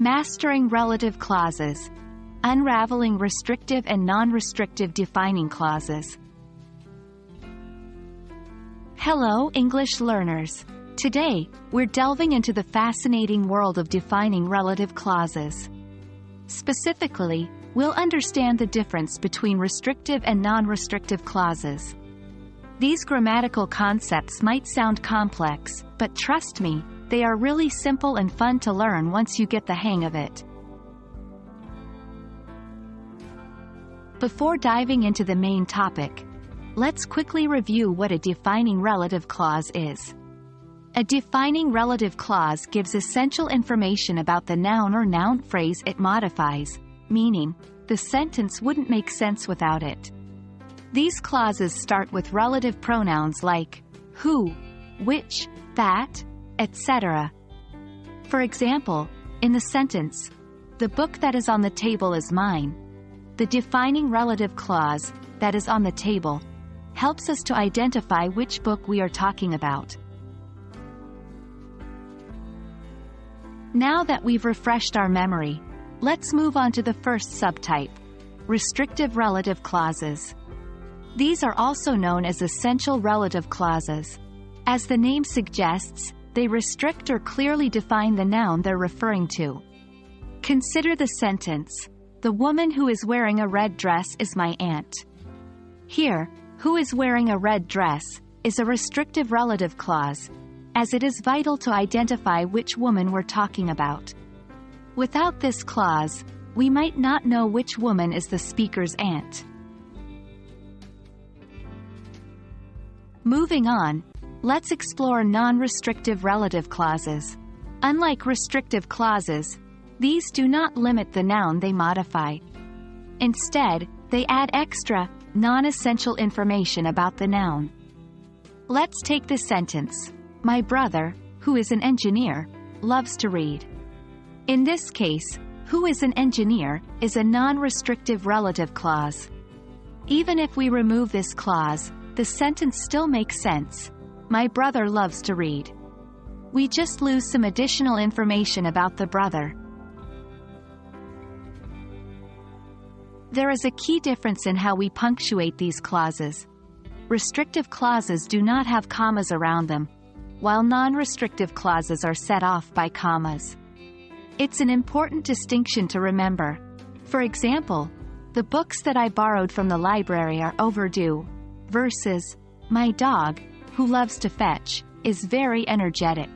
Mastering relative clauses. Unraveling restrictive and non-restrictive defining clauses. Hello, English learners. Today, we're delving into the fascinating world of defining relative clauses. Specifically, we'll understand the difference between restrictive and non-restrictive clauses. These grammatical concepts might sound complex, but trust me, they are really simple and fun to learn once you get the hang of it. Before diving into the main topic, let's quickly review what a defining relative clause is. A defining relative clause gives essential information about the noun or noun phrase it modifies, meaning, the sentence wouldn't make sense without it. These clauses start with relative pronouns like who, which, that, etc. For example, in the sentence, "The book that is on the table is mine," the defining relative clause, "that is on the table," helps us to identify which book we are talking about. Now that we've refreshed our memory, let's move on to the first subtype, restrictive relative clauses. These are also known as essential relative clauses. As the name suggests, they restrict or clearly define the noun they're referring to. Consider the sentence, "The woman who is wearing a red dress is my aunt." Here, "who is wearing a red dress" is a restrictive relative clause, as it is vital to identify which woman we're talking about. Without this clause, we might not know which woman is the speaker's aunt. Moving on, let's explore non-restrictive relative clauses. Unlike restrictive clauses, these do not limit the noun they modify. Instead, they add extra, non-essential information about the noun. Let's take this sentence, "My brother, who is an engineer, loves to read." In this case, "who is an engineer" is a non-restrictive relative clause. Even if we remove this clause, the sentence still makes sense. My brother loves to read. We just lose some additional information about the brother. There is a key difference in how we punctuate these clauses. Restrictive clauses do not have commas around them, while non-restrictive clauses are set off by commas. It's an important distinction to remember. For example, "The books that I borrowed from the library are overdue," versus "My dog, who loves to fetch, is very energetic."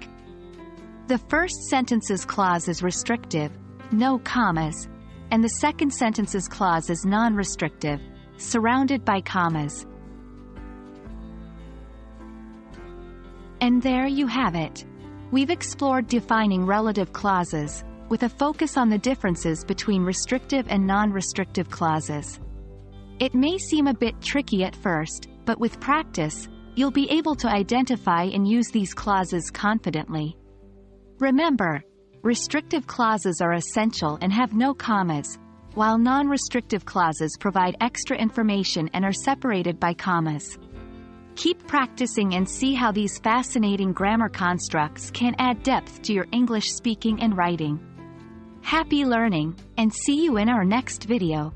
The first sentence's clause is restrictive, no commas, and the second sentence's clause is non-restrictive, surrounded by commas. And there you have it. We've explored defining relative clauses, with a focus on the differences between restrictive and non-restrictive clauses. It may seem a bit tricky at first, but with practice, you'll be able to identify and use these clauses confidently. Remember, restrictive clauses are essential and have no commas, while non-restrictive clauses provide extra information and are separated by commas. Keep practicing and see how these fascinating grammar constructs can add depth to your English speaking and writing. Happy learning, and see you in our next video.